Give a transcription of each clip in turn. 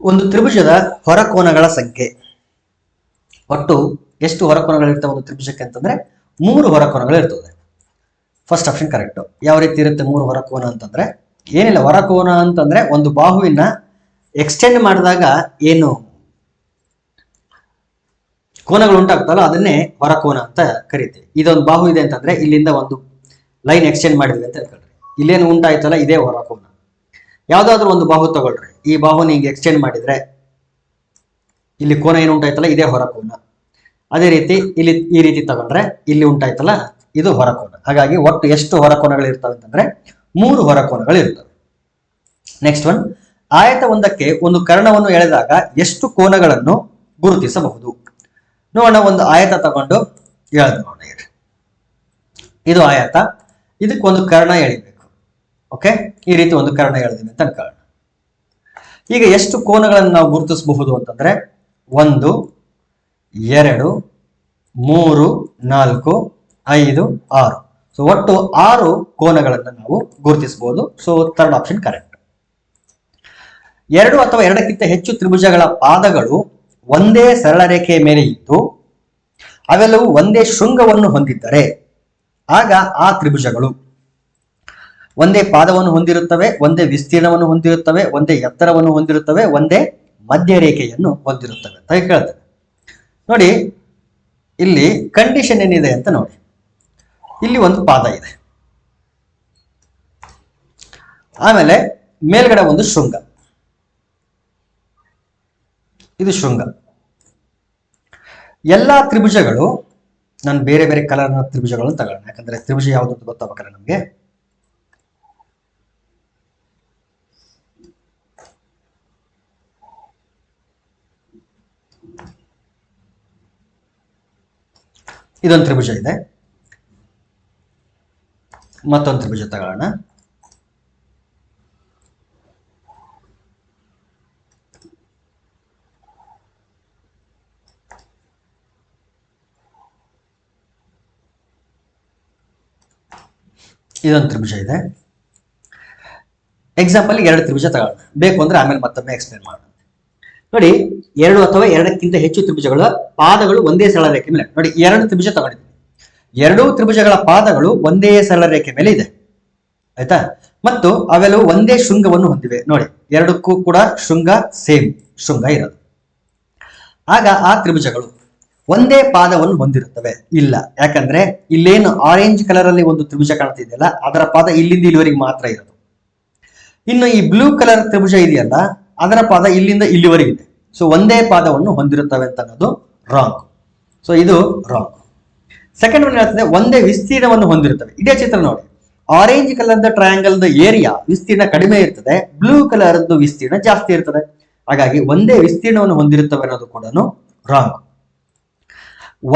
ಒಂದು ತ್ರಿಭುಜದ ಹೊರಕೋನಗಳ ಸಂಖ್ಯೆ. ಒಟ್ಟು ಎಷ್ಟು ಹೊರಕೋನಗಳಿರ್ತವೆ ಒಂದು ತ್ರಿಭುಜಕ್ಕೆ ಅಂತಂದ್ರೆ 3 ಹೊರಕೋನಗಳು ಇರ್ತದೆ. First option correct. ಯಾವ ರೀತಿ ಇರುತ್ತೆ 3 ಹೊರಕೋನ ಅಂತಂದ್ರೆ ಏನಿಲ್ಲ, ಹೊರಕೋನ ಅಂತಂದ್ರೆ ಒಂದು ಬಾಹುವಿನ ಎಕ್ಸ್ಟೆಂಡ್ ಮಾಡಿದಾಗ ಏನು ಕೋನಗಳು ಉಂಟಾಗ್ತಲ್ಲ ಅದನ್ನೇ ಹೊರಕೋನ ಅಂತ ಕರಿತೀವಿ. ಇದೊಂದು ಬಾಹು ಇದೆ ಅಂತಂದ್ರೆ ಇಲ್ಲಿಂದ ಒಂದು ಲೈನ್ ಎಕ್ಸ್ಟೆಂಡ್ ಮಾಡಿದ್ವಿ ಅಂತ ಹೇಳ್ಕೊಳ್ರಿ, ಇಲ್ಲೇನು ಉಂಟಾಯ್ತಲ್ಲ ಇದೇ ಹೊರಕೋನ. ಯಾವ್ದಾದ್ರು ಒಂದು ಬಾಹು ತಗೊಳ್ರಿ, ಈ ಬಾಹುನ ಹಿಂಗೆ ಎಕ್ಸ್ಟೆಂಡ್ ಮಾಡಿದ್ರೆ ಇಲ್ಲಿ ಕೋನ ಏನು ಉಂಟಾಯ್ತಲ್ಲ ಇದೇ ಹೊರಕೋನ. ಅದೇ ರೀತಿ ಇಲ್ಲಿ ಈ ರೀತಿ ತಗೊಂಡ್ರೆ ಇಲ್ಲಿ ಉಂಟಾಯ್ತಲ್ಲ ಇದು ಹೊರಕೋನ. ಹಾಗಾಗಿ ಒಟ್ಟು ಎಷ್ಟು ಹೊರಕೋನಗಳು ಇರ್ತವೆ ಅಂತಂದ್ರೆ 3 ಹೊರಕೋನಗಳು ಇರ್ತವೆ. ನೆಕ್ಸ್ಟ್ ಒನ್, ಆಯತ ಒಂದಕ್ಕೆ ಒಂದು ಕರ್ಣವನ್ನು ಎಳೆದಾಗ ಎಷ್ಟು ಕೋನಗಳನ್ನು ಗುರುತಿಸಬಹುದು? ನೋಡೋಣ, ಒಂದು ಆಯತ ತಗೊಂಡು ಎಳೆದು ನೋಡೋಣ. ಇದು ಆಯತ, ಇದಕ್ಕೊಂದು ಕರ್ಣ ಎಳಿಬೇಕು. ಓಕೆ, ಈ ರೀತಿ ಒಂದು ಕರ್ಣ ಎಳೆದಿವೆ ಅಂತ ಅನ್ಕೊಳ್ಳೋಣ. ಈಗ ಎಷ್ಟು ಕೋನಗಳನ್ನು ನಾವು ಗುರುತಿಸಬಹುದು ಅಂತಂದ್ರೆ 1 2 3 4 5 6. ಸೊ ಒಟ್ಟು 6 ಕೋನಗಳನ್ನು ನಾವು ಗುರುತಿಸಬಹುದು. So third option correct. 2 ಅಥವಾ 2ಕ್ಕಿಂತ ಹೆಚ್ಚು ತ್ರಿಭುಜಗಳ ಪಾದಗಳು ಒಂದೇ ಸರಳ ರೇಖೆಯ ಮೇಲೆ ಇದ್ದು ಅವೆಲ್ಲವೂ ಒಂದೇ ಶೃಂಗವನ್ನು ಹೊಂದಿದ್ದರೆ ಆಗ ಆ ತ್ರಿಭುಜಗಳು ಒಂದೇ ಪಾದವನ್ನು ಹೊಂದಿರುತ್ತವೆ, ಒಂದೇ ವಿಸ್ತೀರ್ಣವನ್ನು ಹೊಂದಿರುತ್ತವೆ, ಒಂದೇ ಎತ್ತರವನ್ನು ಹೊಂದಿರುತ್ತವೆ, ಒಂದೇ ಮಧ್ಯ ರೇಖೆಯನ್ನು ಹೊಂದಿರುತ್ತವೆ ಅಂತ ಹೇಳ್ತೇವೆ. ನೋಡಿ, ಇಲ್ಲಿ ಕಂಡೀಷನ್ ಏನಿದೆ ಅಂತ ನೋಡಿ. ಇಲ್ಲಿ ಒಂದು ಪಾದ ಇದೆ, ಆಮೇಲೆ ಮೇಲ್ಗಡೆ ಒಂದು ಶೃಂಗ, ಇದು ಶೃಂಗ. ಎಲ್ಲಾ ತ್ರಿಭುಜಗಳು, ನಾನು ಬೇರೆ ಬೇರೆ ಕಲರ್ನ ತ್ರಿಭುಜಗಳನ್ನು ತಗೊಳ್ಳೋಣ, ಯಾಕಂದ್ರೆ ತ್ರಿಭುಜ ಯಾವುದು ಅಂತ ಗೊತ್ತಾಗಬೇಕಲ್ಲ ನಮ್ಗೆ. ಇದೊಂದು ತ್ರಿಭುಜ ಇದೆ, ಮತ್ತೊಂದು ತ್ರಿಭುಜ ತಗೊಳ್ಳೋಣ. ಇದೊಂದು ತ್ರಿಭುಜ ಇದೆ. ಎಕ್ಸಾಂಪಲ್ 2 ತ್ರಿಭುಜ ತಗೊಳ್ಳೋಣ, ಬೇಕು ಅಂದ್ರೆ ಆಮೇಲೆ ಮತ್ತೊಮ್ಮೆ ಎಕ್ಸ್ಪ್ಲೇನ್ ಮಾಡೋಣ. ನೋಡಿ, 2 ಅಥವಾ 2ಕ್ಕಿಂತ ಹೆಚ್ಚು ತ್ರಿಭುಜಗಳ ಪಾದಗಳು ಒಂದೇ ಸರಳ ರೇಖೆ ಮೇಲೆ. ನೋಡಿ, 2 ತ್ರಿಭುಜ ತಗೊಂಡಿದ್ದೀವಿ, 2 ತ್ರಿಭುಜಗಳ ಪಾದಗಳು ಒಂದೇ ಸರಳ ರೇಖೆ ಮೇಲೆ ಇದೆ, ಆಯ್ತಾ? ಮತ್ತು ಅವೆಲ್ಲವೂ ಒಂದೇ ಶೃಂಗವನ್ನು ಹೊಂದಿವೆ. ನೋಡಿ, 2ಕ್ಕೂ ಕೂಡ ಶೃಂಗ ಸೇಮ್ ಶೃಂಗ ಇರೋದು. ಆಗ ಆ ತ್ರಿಭುಜಗಳು ಒಂದೇ ಪಾದವನ್ನು ಹೊಂದಿರುತ್ತವೆ? ಇಲ್ಲ, ಯಾಕಂದ್ರೆ ಇಲ್ಲೇನು ಆರೆಂಜ್ ಕಲರ್ ಅಲ್ಲಿ ಒಂದು ತ್ರಿಭುಜ ಕಾಣ್ತಿದೆಯಲ್ಲ ಅದರ ಪಾದ ಇಲ್ಲಿಂದ ಇಲ್ಲಿವರೆಗೆ ಮಾತ್ರ ಇರೋದು. ಇನ್ನು ಈ ಬ್ಲೂ ಕಲರ್ ತ್ರಿಭುಜ ಇದೆಯಲ್ಲ ಅದರ ಪಾದ ಇಲ್ಲಿಂದ ಇಲ್ಲಿವರೆಗಿದೆ. ಸೊ ಒಂದೇ ಪಾದವನ್ನು ಹೊಂದಿರುತ್ತವೆ ಅಂತ ಅನ್ನೋದು ರಾಂಗ್. ಸೊ ಇದು ರಾಂಗ್. ಸೆಕೆಂಡ್ ಒನ್ ಹೇಳ್ತದೆ ಒಂದೇ ವಿಸ್ತೀರ್ಣವನ್ನು ಹೊಂದಿರುತ್ತವೆ. ಇದೇ ಚಿತ್ರ ನೋಡಿ, ಆರೆಂಜ್ ಕಲರ್ ಟ್ರಯಾಂಗಲ್ ಏರಿಯಾ ವಿಸ್ತೀರ್ಣ ಕಡಿಮೆ ಇರ್ತದೆ, ಬ್ಲೂ ಕಲರ್ ವಿಸ್ತೀರ್ಣ ಜಾಸ್ತಿ ಇರ್ತದೆ. ಹಾಗಾಗಿ ಒಂದೇ ವಿಸ್ತೀರ್ಣವನ್ನು ಹೊಂದಿರುತ್ತವೆ ಅನ್ನೋದು ಕೂಡ ರಾಂಗ್.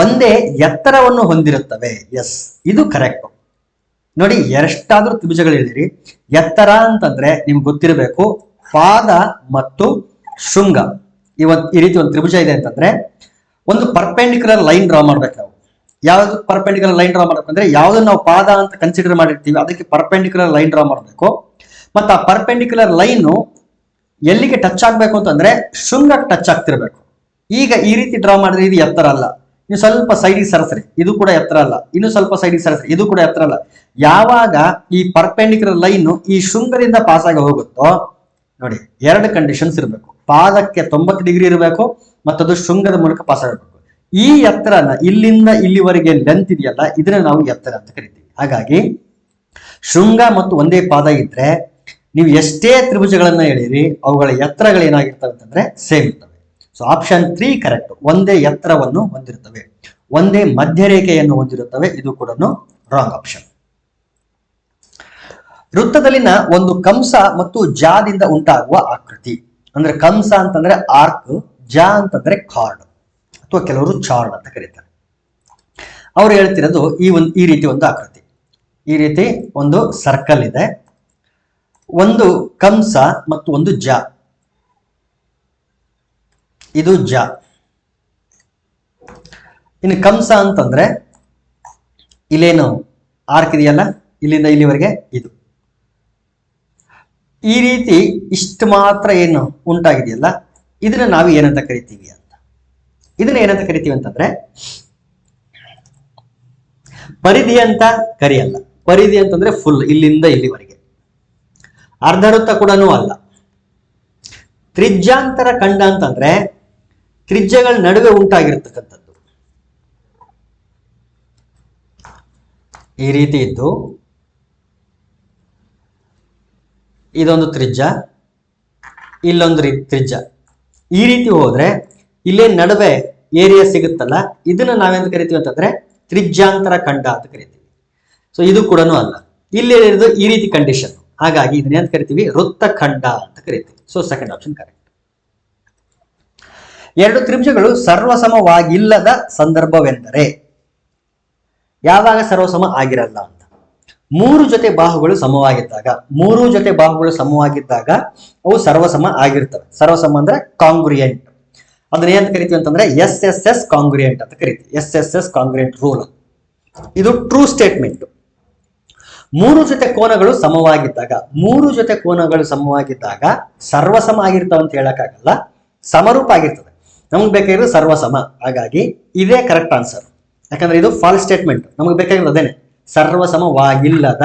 ಒಂದೇ ಎತ್ತರವನ್ನು ಹೊಂದಿರುತ್ತವೆ, ಎಸ್, ಇದು ಕರೆಕ್ಟ್. ನೋಡಿ, ಎಷ್ಟಾದ್ರೂ ತ್ರಿಭುಜಗಳು ಹೇಳಿರಿ, ಎತ್ತರ ಅಂತಂದ್ರೆ ನಿಮ್ಗೆ ಗೊತ್ತಿರಬೇಕು ಪಾದ ಮತ್ತು ಶೃಂಗ. ಈ ರೀತಿ ಒಂದು ತ್ರಿಭುಜ ಇದೆ ಅಂತಂದ್ರೆ ಒಂದು ಪರ್ಪೆಂಡಿಕ್ಯುಲರ್ ಲೈನ್ ಡ್ರಾ ಮಾಡ್ಬೇಕು ನಾವು. ಯಾವ್ದು ಪರ್ಪೆಂಡಿಕ್ಯುಲರ್ ಲೈನ್ ಡ್ರಾ ಮಾಡ್ಬೇಕಂದ್ರೆ ಯಾವ್ದನ್ನ ನಾವು ಪಾದ ಅಂತ ಕನ್ಸಿಡರ್ ಮಾಡಿರ್ತೀವಿ ಅದಕ್ಕೆ ಪರ್ಪೆಂಡಿಕ್ಯುಲರ್ ಲೈನ್ ಡ್ರಾ ಮಾಡಬೇಕು. ಮತ್ತು ಆ ಪರ್ಪೆಂಡಿಕ್ಯುಲರ್ ಲೈನು ಎಲ್ಲಿಗೆ ಟಚ್ ಆಗ್ಬೇಕು ಅಂತಂದ್ರೆ ಶೃಂಗಕ್ಕೆ ಟಚ್ ಆಗ್ತಿರ್ಬೇಕು. ಈಗ ಈ ರೀತಿ ಡ್ರಾ ಮಾಡಿದ್ರೆ ಇದು ಎತ್ತರ ಅಲ್ಲ, ಇನ್ನು ಸ್ವಲ್ಪ ಸೈಡಿಗೆ ಸರಸ್ರಿ, ಇದು ಕೂಡ ಎತ್ತರ ಅಲ್ಲ, ಇನ್ನು ಸ್ವಲ್ಪ ಸೈಡಿಗೆ ಸರಸ್ರಿ, ಇದು ಕೂಡ ಎತ್ತರ ಅಲ್ಲ. ಯಾವಾಗ ಈ ಪರ್ಪೆಂಡಿಕ್ಯುಲರ್ ಲೈನ್ ಈ ಶೃಂಗದಿಂದ ಪಾಸ್ ಆಗಿ ಹೋಗುತ್ತೋ ನೋಡಿ, 2 ಕಂಡೀಷನ್ಸ್ ಇರಬೇಕು. ಪಾದಕ್ಕೆ 90 ಡಿಗ್ರಿ ಇರಬೇಕು ಮತ್ತದು ಶೃಂಗದ ಮೂಲಕ ಪಾಸ್ ಆಗಬೇಕು. ಈ ಎತ್ತರನ ಇಲ್ಲಿಂದ ಇಲ್ಲಿವರೆಗೆ ಲೆಂತ್ ಇದೆಯಲ್ಲ ಇದನ್ನ ನಾವು ಎತ್ತರ ಅಂತ ಕರಿತೀವಿ. ಹಾಗಾಗಿ ಶೃಂಗ ಮತ್ತು ಒಂದೇ ಪಾದ ಇದ್ರೆ ನೀವು ಎಷ್ಟೇ ತ್ರಿಭುಜಗಳನ್ನ ಹೇಳಿರಿ ಅವುಗಳ ಎತ್ತರಗಳು ಏನಾಗಿರ್ತವೆ ಅಂತಂದ್ರೆ ಸೇಮ್ ಇರ್ತವೆ. So option 3 correct. ಒಂದೇ ಎತ್ತರವನ್ನು ಹೊಂದಿರುತ್ತವೆ, ಒಂದೇ ಮಧ್ಯರೇಖೆಯನ್ನು ಹೊಂದಿರುತ್ತವೆ, ಇದು ಕೂಡ ರಾಂಗ್ ಆಪ್ಷನ್. ವೃತ್ತದಲ್ಲಿನ ಒಂದು ಕಂಸ ಮತ್ತು ಜಾದಿಂದ ಉಂಟಾಗುವ ಆಕೃತಿ. ಅಂದ್ರೆ ಕಂಸ ಅಂತಂದ್ರೆ ಆರ್ಕ್, ಜಾ ಅಂತಂದ್ರೆ ಕಾರ್ಡ್ ಅಥವಾ ಕೆಲವರು ಚಾರ್ಡ್ ಅಂತ ಕರೀತಾರೆ. ಅವ್ರು ಹೇಳ್ತಿರೋದು ಈ ರೀತಿ ಒಂದು ಆಕೃತಿ. ಈ ರೀತಿ ಒಂದು ಸರ್ಕಲ್ ಇದೆ, ಒಂದು ಕಂಸ ಮತ್ತು ಒಂದು ಜಾ. ಇದು ಜಾ. ಇನ್ನು ಕಂಸ ಅಂತಂದ್ರೆ ಇಲ್ಲೇನು ಆರ್ಕ್ ಇದೆಯಲ್ಲ ಇಲ್ಲಿಂದ ಇಲ್ಲಿವರೆಗೆ ಇದು. ಈ ರೀತಿ ಇಷ್ಟು ಮಾತ್ರ ಏನು ಉಂಟಾಗಿದೆಯಲ್ಲ ಇದನ್ನ ನಾವು ಏನಂತ ಕರಿತೀವಿ ಅಂತ. ಇದನ್ನ ಏನಂತ ಕರಿತೀವಿ ಅಂತಂದ್ರೆ ಪರಿಧಿ ಅಂತ ಕರಿಯಲ್ಲ. ಪರಿಧಿ ಅಂತಂದ್ರೆ ಫುಲ್, ಇಲ್ಲಿಂದ ಇಲ್ಲಿವರೆಗೆ. ಅರ್ಧ ವೃತ್ತ ಕೂಡ ಅಲ್ಲ. ತ್ರಿಜ್ಯಾಂತರ ಖಂಡ ಅಂತಂದ್ರೆ ತ್ರಿಜ್ಯಗಳ ನಡುವೆ ಉಂಟಾಗಿರ್ತಕ್ಕಂಥದ್ದು. ಈ ರೀತಿ ಇದ್ದು ಇದೊಂದು ತ್ರಿಜ್ಯ, ಇಲ್ಲೊಂದು ತ್ರಿಜ್ಯ, ಈ ರೀತಿ ಹೋದ್ರೆ ಇಲ್ಲೇ ನಡುವೆ ಏರಿಯಾ ಸಿಗುತ್ತಲ್ಲ, ಇದನ್ನ ನಾವೆಂತ ಕರಿತೀವಿ ಅಂತಂದ್ರೆ ತ್ರಿಜ್ಯಾಂತರ ಖಂಡ ಅಂತ ಕರಿತೀವಿ. ಸೊ ಇದು ಕೂಡ ಅಲ್ಲ. ಇಲ್ಲಿ ಇರೋದು ಈ ರೀತಿ ಕಂಡೀಷನ್, ಹಾಗಾಗಿ ಇದನ್ನ ಅಂತ ಕರಿತೀವಿ ವೃತ್ತಖಂಡ ಅಂತ ಕರಿತೀವಿ. So second option correct. ಎರಡು ತ್ರಿಭುಜಗಳು ಸರ್ವಸಮವಾಗಿಲ್ಲದ ಸಂದರ್ಭವೆಂದರೆ ಯಾವಾಗ ಸರ್ವಸಮ ಆಗಿರಲ್ಲ ಅಂತ. ಮೂರು ಜೊತೆ ಬಾಹುಗಳು ಸಮವಾಗಿದ್ದಾಗ, ಮೂರು ಜೊತೆ ಬಾಹುಗಳು ಸಮವಾಗಿದ್ದಾಗ ಅವು ಸರ್ವಸಮ ಆಗಿರ್ತವೆ. ಸರ್ವಸಮ ಅಂದ್ರೆ ಕಾಂಗ್ರಿಯೆಂಟ್. ಅದನ್ನ ಏನಂತ ಕರಿತೀವಿ ಅಂತಂದ್ರೆ SSS ಕಾಂಗ್ರಿಯೆಂಟ್ ಅಂತ ಕರಿತೀವಿ. SSS ಕಾಂಗ್ರಿಯೆಂಟ್ rule. ಇದು ಟ್ರೂ ಸ್ಟೇಟ್ಮೆಂಟ್. ಮೂರು ಜೊತೆ ಕೋನಗಳು ಸಮವಾಗಿದ್ದಾಗ, ಮೂರು ಜೊತೆ ಕೋನಗಳು ಸಮವಾಗಿದ್ದಾಗ ಸರ್ವಸಮ ಆಗಿರ್ತಾವ ಅಂತ ಹೇಳಕ್ಕಾಗಲ್ಲ, ಸಮರೂಪ ಆಗಿರ್ತದೆ. ನಮ್ಗೆ ಬೇಕಾಗಿರೋದು ಸರ್ವಸಮ. ಹಾಗಾಗಿ ಇದೇ ಕರೆಕ್ಟ್ ಆನ್ಸರ್. ಯಾಕಂದ್ರೆ ಇದು ಫಾಲ್ಸ್ ಸ್ಟೇಟ್ಮೆಂಟ್. ನಮಗೆ ಬೇಕಾಗಿರೋದು ಅದೇನೆ, ಸರ್ವಸಮವಾಗಿಲ್ಲದ.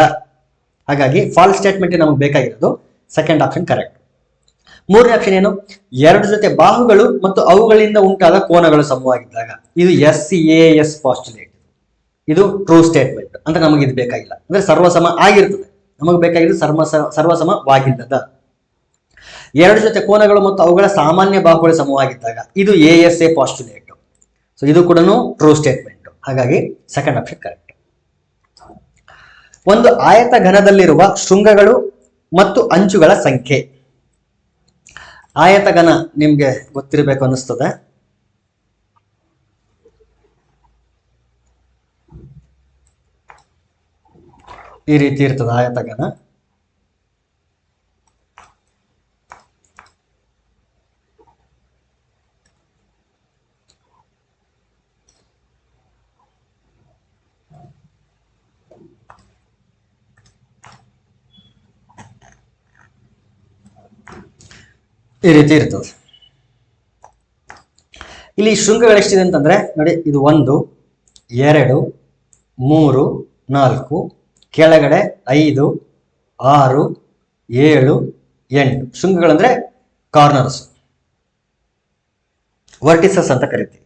ಹಾಗಾಗಿ ಫಾಲ್ಸ್ ಸ್ಟೇಟ್ಮೆಂಟ್ ನಮಗೆ ಬೇಕಾಗಿರೋದು. Second option correct. ಮೂರನೇ ಆಪ್ಷನ್ ಏನು? ಎರಡು ಜೊತೆ ಬಾಹುಗಳು ಮತ್ತು ಅವುಗಳಿಂದ ಉಂಟಾದ ಕೋನಗಳು ಸಮವಾಗಿದ್ದಾಗ. ಇದು SAS ಪಾಸ್ಟುಲೇಟ್. ಇದು ಟ್ರೂ ಸ್ಟೇಟ್ಮೆಂಟ್. ಅಂದ್ರೆ ನಮಗೆ ಇದು ಬೇಕಾಗಿಲ್ಲ. ಅಂದ್ರೆ ಸರ್ವಸಮ ಆಗಿರ್ತದೆ. ನಮಗೆ ಬೇಕಾಗಿರೋದು ಸರ್ವಸಮವಾಗಿಲ್ಲದ. ಎರಡು ಜೊತೆ ಕೋನಗಳು ಮತ್ತು ಅವುಗಳ ಸಾಮಾನ್ಯ ಬಾಹುಗಳು ಸಮವಾಗಿದ್ದಾಗ. ಇದು ASA ಪಾಸ್ಟುಲೇಟ್. ಸೊ ಇದು ಕೂಡ ಟ್ರೂ ಸ್ಟೇಟ್ಮೆಂಟ್. ಹಾಗಾಗಿ ಸೆಕೆಂಡ್ ಆಪ್ಷನ್ ಕರೆಕ್ಟ್. ಒಂದು ಆಯತ ಘನದಲ್ಲಿರುವ ಶೃಂಗಗಳು ಮತ್ತು ಅಂಚುಗಳ ಸಂಖ್ಯೆ. ಆಯತ ಘನ ನಿಮ್ಗೆ ಗೊತ್ತಿರಬೇಕು ಅನ್ನಿಸ್ತದೆ. ಈ ರೀತಿ ಇರ್ತದೆ ಆಯತ ಘನ. ಈ ರೀತಿ ಇರ್ತದೆ. ಇಲ್ಲಿ ಶೃಂಗಗಳು ಎಷ್ಟಿದೆ ಅಂತಂದ್ರೆ ನೋಡಿ, ಇದು 1 2 3 4, ಕೆಳಗಡೆ 5 6 7 8 ಶೃಂಗಗಳಂದ್ರೆ ಕಾರ್ನರ್ಸ್, ವರ್ಟಿಸಸ್ ಅಂತ ಕರಿತೀವಿ.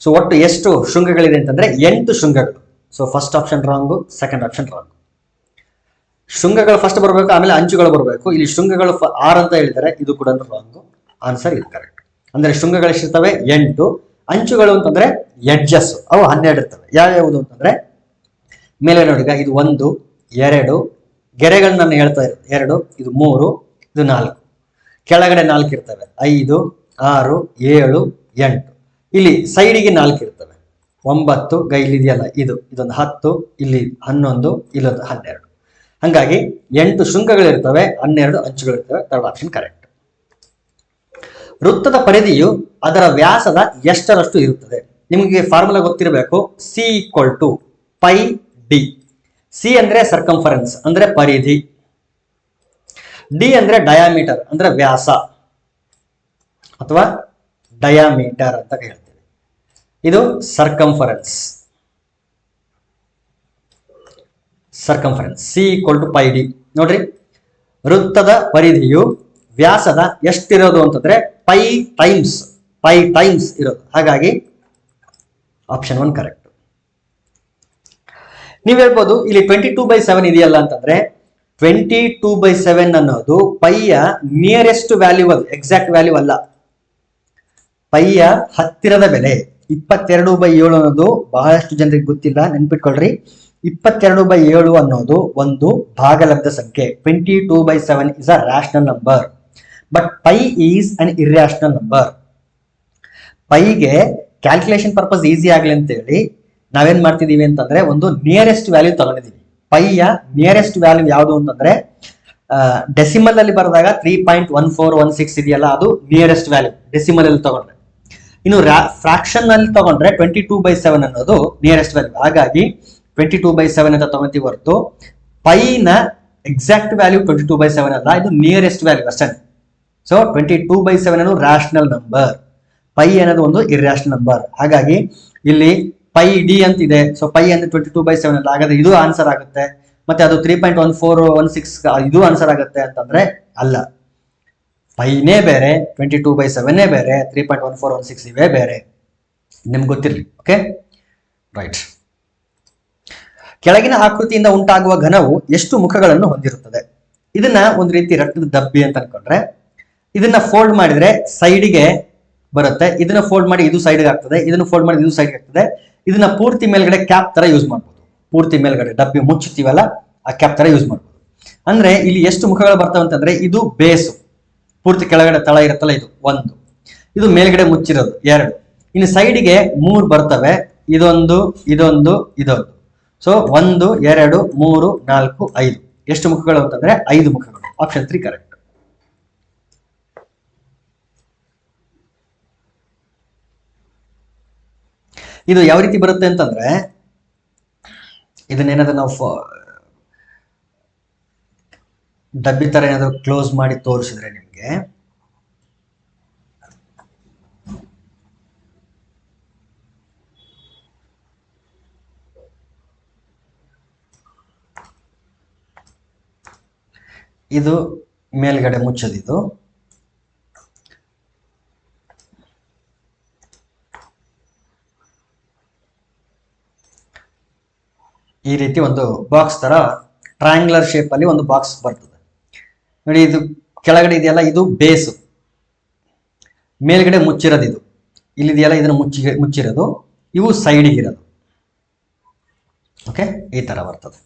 ಸೊ ಒಟ್ಟು ಎಷ್ಟು ಶೃಂಗಗಳಿದೆ ಅಂತಂದ್ರೆ 8 ಶೃಂಗಗಳು. So first option wrong, second option wrong. ಶೃಂಗಗಳು ಫಸ್ಟ್ ಬರಬೇಕು, ಆಮೇಲೆ ಅಂಚುಗಳು ಬರಬೇಕು. ಇಲ್ಲಿ ಶೃಂಗಗಳು 6 ಅಂತ ಹೇಳಿದ್ದಾರೆ, ಇದು ಕೂಡ ರಾಂಗು. ಆನ್ಸರ್ ಇದು ಕರೆಕ್ಟ್. ಅಂದ್ರೆ ಶೃಂಗಗಳು ಎಷ್ಟಿರ್ತವೆ? 8. ಅಂಚುಗಳು ಅಂತಂದ್ರೆ ಎಡ್ಜಸ್, ಅವು 12 ಇರ್ತವೆ. ಯಾವ್ಯಾವುದು ಅಂತಂದ್ರೆ ಮೇಲೆ ನೋಡಿ, ಇದು 1 2 ಗೆರೆಗಳು ನಾನು ಹೇಳ್ತಾ ಇರೋದು 2, ಇದು 3, ಇದು 4, ಕೆಳಗಡೆ 4 ಇರ್ತವೆ, 5 6 7 8. ಇಲ್ಲಿ ಸೈಡಿಗೆ 4 ಇರ್ತವೆ, 9 ಇಲ್ಲಿದೆಯಲ್ಲ ಇದೊಂದು 10, ಇಲ್ಲಿ 11, ಇಲ್ಲೊಂದು 12. ಹಂಗಾಗಿ 8 ಶೃಂಗಗಳಿರ್ತವೆ, 12 ಅಂಚುಗಳಿರ್ತವೆ. Third option correct. ವೃತ್ತದ ಪರಿಧಿಯು ಅದರ ವ್ಯಾಸದ ಎಷ್ಟರಷ್ಟು ಇರುತ್ತದೆ? ನಿಮಗೆ ಫಾರ್ಮುಲಾ ಗೊತ್ತಿರಬೇಕು. C = πd. C ಅಂದ್ರೆ ಸರ್ಕಂಫರೆನ್ಸ್ ಅಂದ್ರೆ ಪರಿಧಿ, D ಅಂದ್ರೆ ಡಯಾಮೀಟರ್ ಅಂದ್ರೆ ವ್ಯಾಸ ಅಥವಾ ಡಯಾಮೀಟರ್ ಅಂತ ಹೇಳ್ತೀವಿ. ಇದು ಸರ್ಕಂಫರೆನ್ಸ್. C = πd. ನೋಡ್ರಿ, ವೃತ್ತದ ಪರಿಧಿಯು ವ್ಯಾಸದ ಎಷ್ಟಿರೋದು ಅಂತಂದ್ರೆ π ಟೈಮ್ಸ್ ಇರೋದು. ಹಾಗಾಗಿ ಆಪ್ಷನ್ 1 ಕರೆಕ್ಟ್. ನೀವ್ ಹೇಳ್ಬೋದು ಇಲ್ಲಿ 22/7 ಇದೆಯಲ್ಲ ಅಂತಂದ್ರೆ 22/7 ಅನ್ನೋದು ಪೈಯ ನಿಯರೆಸ್ಟ್ ವ್ಯಾಲ್ಯೂ, ಅದು ಎಕ್ಸಾಕ್ಟ್ ವ್ಯಾಲ್ಯೂ ಅಲ್ಲ. ಪೈಯ ಹತ್ತಿರದ ಬೆಲೆ 22/7 ಅನ್ನೋದು ಬಹಳಷ್ಟು ಜನರಿಗೆ ಗೊತ್ತಿಲ್ಲ, ನೆನ್ಪಿಟ್ಕೊಳ್ರಿ. 22/7 ಅನ್ನೋದು ಒಂದು ಭಾಗಲಬ್ಧ ಸಂಖ್ಯೆ. 22/7 is a rational number, but pi is an irrational number. ಪೈಗೆ ಕ್ಯಾಲ್ಕುಲೇಷನ್ ಪರ್ಪಸ್ ಈಸಿ ಆಗ್ಲಿ ಅಂತ ಹೇಳಿ ನಾವೇನ್ ಮಾಡ್ತಿದೀವಿ ಅಂತಂದ್ರೆ ಒಂದು ನಿಯರೆಸ್ಟ್ ವ್ಯಾಲ್ಯೂ ತಗೊಂಡಿದೀವಿ. ಪೈಯ ನಿಯರೆಸ್ಟ್ ವ್ಯಾಲ್ಯೂ ಯಾವುದು ಅಂತಂದ್ರೆ ಡೆಸಿಮಲ್ ಅಲ್ಲಿ ಬರೆದಾಗ 3.1416 ಇದೆಯಲ್ಲ, ಅದು ನಿಯರೆಸ್ಟ್ ವ್ಯಾಲ್ಯೂ ಡೆಸಿಮಲ್ ಅಲ್ಲಿ ತಗೊಂಡ್ರೆ. ಇನ್ನು ಫ್ರಾಕ್ಷನ್ ಅಲ್ಲಿ ತಗೊಂಡ್ರೆ 22/7 ಅನ್ನೋದು ನಿಯರೆಸ್ಟ್ ವ್ಯಾಲ್ಯೂ. ಹಾಗಾಗಿ 22/7 ಅಂತ ತಗೊಂತೀವಿ ಹೊರತು ಪೈನ ಎಕ್ಸಾಕ್ಟ್ ವ್ಯಾಲ್ಯೂ 22/7 ಅಲ್ಲ, ಇದು ನಿಯರೆಸ್ಟ್ ವ್ಯಾಲ್ಯೂ ಅಷ್ಟೇ. ಸೊ 22/7 ಅನ್ನೋದು ರ್ಯಾಷನಲ್ ನಂಬರ್, ಪೈ ಅನ್ನೋದು ಒಂದು ಇರ್ಯಾಷನಲ್ ನಂಬರ್. ಹಾಗಾಗಿ ಇಲ್ಲಿ ಪೈ ಡಿ ಅಂತ ಇದೆ. ಸೊ ಪೈ ಅಂದ್ರೆ 22/7 ಅಲ್ಲ, ಹಾಗಾದ್ರೆ ಇದು ಆನ್ಸರ್ ಆಗುತ್ತೆ. ಮತ್ತೆ ಅದು 3.1416 ಇದು ಆನ್ಸರ್ ಆಗುತ್ತೆ ಅಂತಂದ್ರೆ ಅಲ್ಲ. ಪೈನೇ ಬೇರೆ, 22/7 ಬೇರೆ, 3.1416 ಇವೇ ಬೇರೆ, ನಿಮ್ಗೆ ಗೊತ್ತಿರಲಿ. Okay right. ಕೆಳಗಿನ ಆಕೃತಿಯಿಂದ ಉಂಟಾಗುವ ಘನವು ಎಷ್ಟು ಮುಖಗಳನ್ನು ಹೊಂದಿರುತ್ತದೆ? ಇದನ್ನ ಒಂದು ರೀತಿ ರಕ್ತದ ಡಬ್ಬಿ ಅಂತ ಅನ್ಕೊಂಡ್ರೆ, ಇದನ್ನ ಫೋಲ್ಡ್ ಮಾಡಿದ್ರೆ ಸೈಡ್ಗೆ ಬರುತ್ತೆ, ಇದನ್ನ ಫೋಲ್ಡ್ ಮಾಡಿ ಇದು ಸೈಡ್ಗೆ ಆಗ್ತದೆ, ಇದನ್ನ ಫೋಲ್ಡ್ ಮಾಡಿ ಇದು ಸೈಡ್ಗೆ ಆಗ್ತದೆ. ಇದನ್ನ ಪೂರ್ತಿ ಮೇಲ್ಗಡೆ ಕ್ಯಾಪ್ ತರ ಯೂಸ್ ಮಾಡ್ಬೋದು. ಪೂರ್ತಿ ಮೇಲ್ಗಡೆ ಡಬ್ಬಿ ಮುಚ್ಚುತ್ತೀವಲ್ಲ, ಆ ಕ್ಯಾಪ್ ತರ ಯೂಸ್ ಮಾಡ್ಬೋದು. ಅಂದ್ರೆ ಇಲ್ಲಿ ಎಷ್ಟು ಮುಖಗಳು ಬರ್ತವೆ ಅಂತಂದ್ರೆ, ಇದು ಬೇಸು, ಪೂರ್ತಿ ಕೆಳಗಡೆ ತಳ ಇರುತ್ತಲ್ಲ, ಇದು ಒಂದು, ಇದು ಮೇಲ್ಗಡೆ ಮುಚ್ಚಿರೋದು ಎರಡು, ಇನ್ನು ಸೈಡ್ಗೆ 3 ಬರ್ತವೆ, ಇದೊಂದು ಇದೊಂದು ಇದೊಂದು. ಸೊ 1 2 3 4 5. ಎಷ್ಟು ಮುಖಗಳು ಅಂತಂದ್ರೆ 5 ಮುಖಗಳು. Option 3 correct. ಇದು ಯಾವ ರೀತಿ ಬರುತ್ತೆ ಅಂತಂದ್ರೆ, ಇದನ್ನೇನಾದ್ರೂ ನಾವು ಡಬ್ಬಿ ತರ ಏನಾದ್ರು ಕ್ಲೋಸ್ ಮಾಡಿ ತೋರಿಸಿದ್ರೆ ನಿಮ್ಗೆ ಇದು ಮೇಲ್ಗಡೆ ಮುಚ್ಚೋದಿದು, ಈ ರೀತಿ ಒಂದು ಬಾಕ್ಸ್ ತರ ಟ್ರಯಾಂಗ್ಯುಲರ್ ಶೇಪ್ ಅಲ್ಲಿ ಒಂದು ಬಾಕ್ಸ್ ಬರ್ತದೆ ನೋಡಿ. ಇದು ಕೆಳಗಡೆ ಇದೆಯಲ್ಲ, ಇದು ಬೇಸು, ಮೇಲ್ಗಡೆ ಮುಚ್ಚಿರೋದು ಇದು, ಇಲ್ಲಿದೆಯಲ್ಲ ಇದನ್ನ ಮುಚ್ಚಿರೋದು, ಇವು ಸೈಡಿಗೆ ಇರೋದು. ಓಕೆ, ಈ ತರ ಬರ್ತದೆ.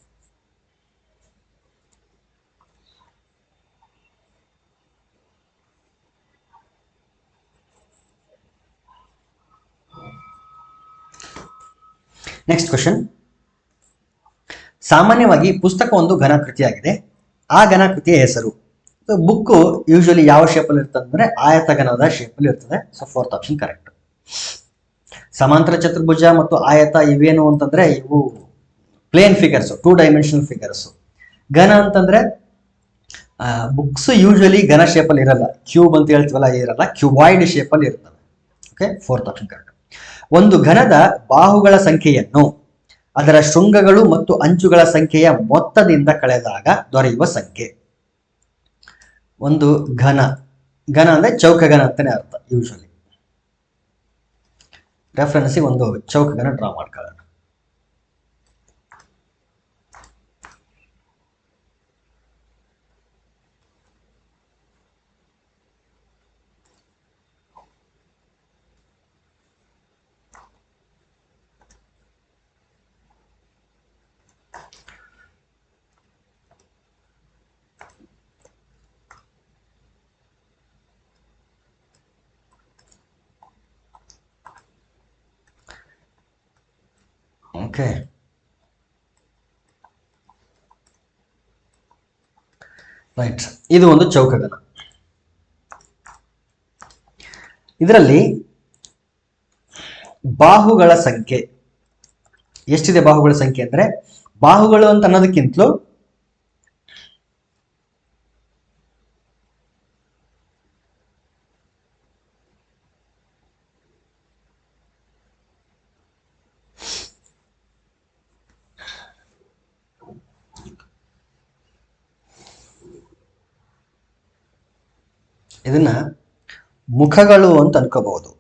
Next question. ಸಾಮಾನ್ಯವಾಗಿ ಪುಸ್ತಕ ಒಂದು ಘನಾಕೃತಿಯಾಗಿದೆ, ಆ ಘನಾಕೃತಿಯ ಹೆಸರು? ಬುಕ್ ಯೂಶಲಿ ಯಾವ ಶೇಪಲ್ಲಿ ಇರ್ತದೆ ಅಂದ್ರೆ ಆಯತಘನದ ಶೇಪಲ್ಲಿ ಇರ್ತದೆ. So 4th option correct. ಸಮಾಂತರ ಚತುರ್ಭುಜ ಮತ್ತು ಆಯತ ಇವೇನು ಅಂತಂದ್ರೆ ಇವು ಪ್ಲೇನ್ ಫಿಗರ್ಸ್, 2 ಡೈಮೆನ್ಷನಲ್ ಫಿಗರ್ಸ್. ಘನ ಅಂತಂದ್ರೆ ಬುಕ್ಸ್ ಯೂಶಲಿ ಘನ ಶೇಪಲ್ಲಿ ಇರಲ್ಲ, ಕ್ಯೂಬ್ ಅಂತ ಹೇಳ್ತೀವಲ್ಲ ಇರಲ್ಲ, ಕ್ಯೂಬಾಯ್ಡ್ ಶೇಪಲ್ಲಿ ಇರ್ತವೆ. Okay, 4th option correct. ಒಂದು ಘನದ ಬಾಹುಗಳ ಸಂಖ್ಯೆಯನ್ನು ಅದರ ಶೃಂಗಗಳು ಮತ್ತು ಅಂಚುಗಳ ಸಂಖ್ಯೆಯ ಮೊತ್ತದಿಂದ ಕಳೆದಾಗ ದೊರೆಯುವ ಸಂಖ್ಯೆ. ಒಂದು ಘನ, ಘನ ಅಂದ್ರೆ ಚೌಕಘನ ಅಂತಾನೆ ಅರ್ಥ. ಯೂಶಲಿ ರೆಫರೆನ್ಸ್ ಒಂದು ಚೌಕಘನ ಡ್ರಾ ಮಾಡ್ಕೊಳ್ಳೋಣ. Okay, right. ಇದು ಒಂದು ಚೌಕಘನ. ಇದರಲ್ಲಿ ಬಾಹುಗಳ ಸಂಖ್ಯೆ ಎಷ್ಟಿದೆ? ಬಾಹುಗಳ ಸಂಖ್ಯೆ ಅಂದ್ರೆ ಬಾಹುಗಳು ಅಂತ ಅನ್ನೋದಕ್ಕಿಂತಲೂ ಇದನ್ನ ಮುಖಗಳು ಅಂತ ಅನ್ಕೋಬಹುದು.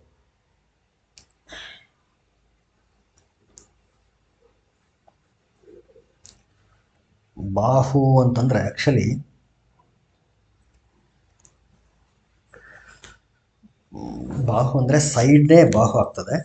ಬಾಹು ಅಂತಂದ್ರೆ ಆಕ್ಚುಲಿ ಬಾಹು ಅಂದ್ರೆ ಸೈಡ್ನೇ ಬಾಹು ಆಗ್ತದೆ.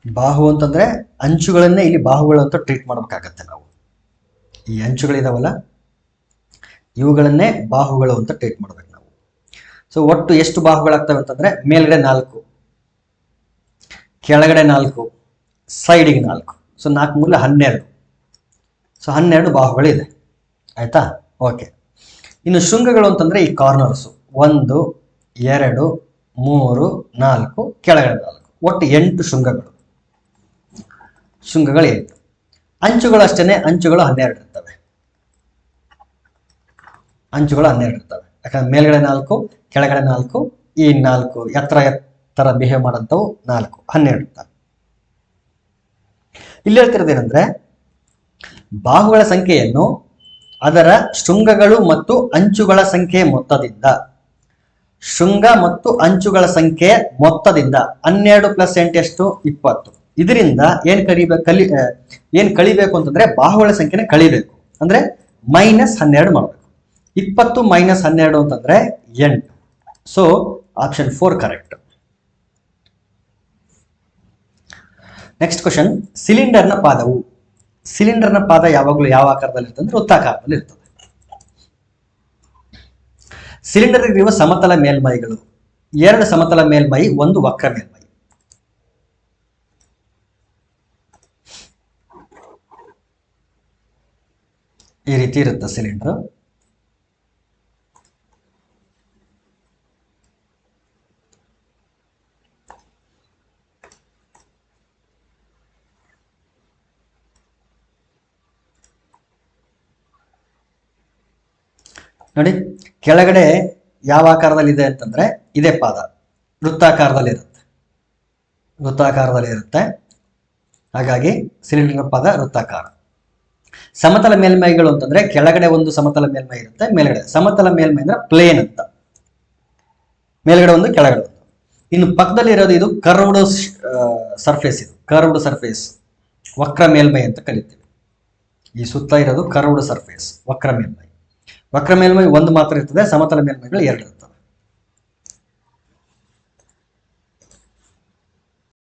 ಬಾಹು ಅಂತಂದ್ರೆ ಅಂಚುಗಳನ್ನೇ ಇಲ್ಲಿ ಬಾಹುಗಳು ಅಂತ ಟ್ರೀಟ್ ಮಾಡಬೇಕಾಗತ್ತೆ ನಾವು. ಈ ಅಂಚುಗಳಿದಾವಲ್ಲ ಇವುಗಳನ್ನೇ ಬಾಹುಗಳು ಅಂತ ಟ್ರೀಟ್ ಮಾಡ್ಬೇಕು ನಾವು. ಸೊ ಒಟ್ಟು ಎಷ್ಟು ಬಾಹುಗಳಾಗ್ತವೆ ಅಂತಂದ್ರೆ ಮೇಲ್ಗಡೆ 4, ಕೆಳಗಡೆ 4, ಸೈಡಿಗೆ 4. ಸೊ 4 ಮೂಲ 12. ಸೊ 12 ಬಾಹುಗಳಿದೆ. ಆಯ್ತಾ? ಓಕೆ. ಇನ್ನು ಶೃಂಗಗಳು ಅಂತಂದ್ರೆ ಈ ಕಾರ್ನರ್ಸು 1 2 3 4 ಕೆಳಗಡೆ 4 ಒಟ್ಟು 8 ಶೃಂಗಗಳು 8. ಅಂಚುಗಳು ಅಷ್ಟೇನೆ, ಅಂಚುಗಳು 12 ಇರ್ತವೆ. ಯಾಕಂದ್ರೆ ಮೇಲ್ಗಡೆ 4 ಕೆಳಗಡೆ 4, ಈ 4 ಎತ್ತರ ಬಿಹೇವ್ ಮಾಡಂತವು 4 12 ಇರ್ತವೆ. ಇಲ್ಲಿ ಹೇಳ್ತಿರೋದೇನೆಂದ್ರೆ ಬಾಹುಗಳ ಸಂಖ್ಯೆಯನ್ನು ಅದರ ಶೃಂಗಗಳು ಮತ್ತು ಅಂಚುಗಳ ಸಂಖ್ಯೆ ಮೊತ್ತದಿಂದ, ಶೃಂಗ ಮತ್ತು ಅಂಚುಗಳ ಸಂಖ್ಯೆ ಮೊತ್ತದಿಂದ 12 + 8 ಎಷ್ಟು 20. ಇದರಿಂದ ಏನ್ ಕಳಿಬೇಕು ಅಂತಂದ್ರೆ ಬಾಹುಗಳ ಸಂಖ್ಯೆನ ಕಳಿಬೇಕು. ಅಂದ್ರೆ -12 ಮಾಡಬೇಕು. 20 - 12 ಅಂತಂದ್ರೆ 8. So option 4 correct. Next question, ಸಿಲಿಂಡರ್ನ ಪಾದ ಯಾವಾಗಲೂ ಯಾವ ಆಕಾರದಲ್ಲಿ ಇರ್ತದೆ ಅಂದ್ರೆ ವೃತ್ತಾಕಾರದಲ್ಲಿ ಇರ್ತದೆ. ಸಿಲಿಂಡರ್ ಇರುವ ಸಮತಲ ಮೇಲ್ಮೈಗಳು 2 ಸಮತಲ ಮೇಲ್ಮೈ, 1 ವಕ್ರ ಮೇಲ್ಮೈ. ಈ ರೀತಿ ಇರುತ್ತೆ ಸಿಲಿಂಡರ್. ನೋಡಿ, ಕೆಳಗಡೆ ಯಾವ ಆಕಾರದಲ್ಲಿ ಇದೆ ಅಂತಂದ್ರೆ ಇದೇ ಪಾದ ವೃತ್ತಾಕಾರದಲ್ಲಿ ಇರುತ್ತೆ. ಹಾಗಾಗಿ ಸಿಲಿಂಡರ್ ಪಾದ ವೃತ್ತಾಕಾರ. ಸಮತಲ ಮೇಲ್ಮೈಗಳು ಅಂತಂದ್ರೆ ಕೆಳಗಡೆ ಒಂದು ಸಮತಲ ಮೇಲ್ಮೈ ಇರುತ್ತೆ, ಮೇಲ್ಗಡೆ ಸಮತಲ ಮೇಲ್ಮೈ ಅಂದ್ರೆ ಪ್ಲೇನ್ ಅಂತ, ಮೇಲ್ಗಡೆ ಒಂದು ಕೆಳಗಡೆ ಒಂದು. ಇನ್ನು ಪಕ್ಕದಲ್ಲಿ ಇರೋದು ಇದು ಕರ್ವ್ಡ್ ಸರ್ಫೇಸ್, ವಕ್ರ ಮೇಲ್ಮೈ ಅಂತ ಕರಿತೀವಿ. ಈ ಸುತ್ತ ಇರೋದು ಕರ್ವ್ಡ್ ಸರ್ಫೇಸ್, ವಕ್ರ ಮೇಲ್ಮೈ. ವಕ್ರ ಮೇಲ್ಮೈ 1 ಮಾತ್ರ ಇರ್ತದೆ, ಸಮತಲ ಮೇಲ್ಮೈಗಳು 2 ಇರ್ತವೆ.